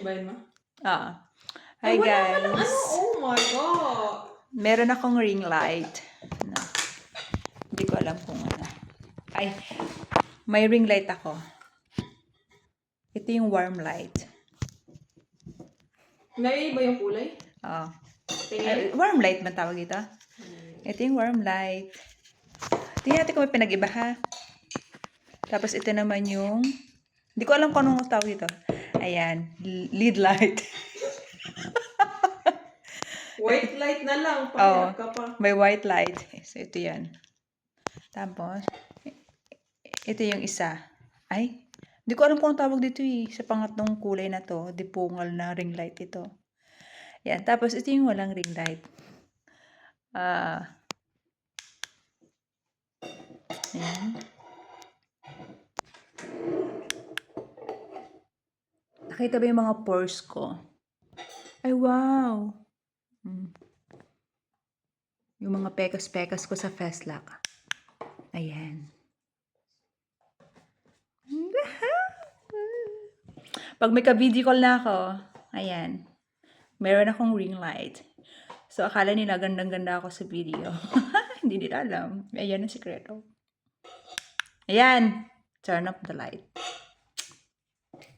ba yun, ma? Hi Wala ka guys. lang, ano? Oh my God. Meron akong ring light. No. Hindi ko alam kung ano. Ay, may ring light ako. Ito yung warm light. Naiiba yung kulay? Tingin? Warm light ba tawag ito? Ito yung warm light. Tingnan natin kung may pinag-iba ha. Tapos ito naman yung, hindi ko alam kung anong tawag ito. Ayan, lead light. White light na lang. Pahirap ka pa. May white light. So ito yan. Tapos, ito yung isa. Ay, hindi ko alam kung anong tawag dito eh. Sa pangatlong kulay na to, dipungal na ring light ito. Yan, tapos ito yung walang ring light. Ayan. Nakita ba yung mga pores ko? Ay, wow! Yung mga pekas-pekas ko sa Festlock. Ayan. Pag may ka-video call na ako, ayan, meron akong ring light. So, akala nila gandang-ganda ako sa video. Hindi nila alam. Ayan ang sikreto. Ayan! Turn up the light.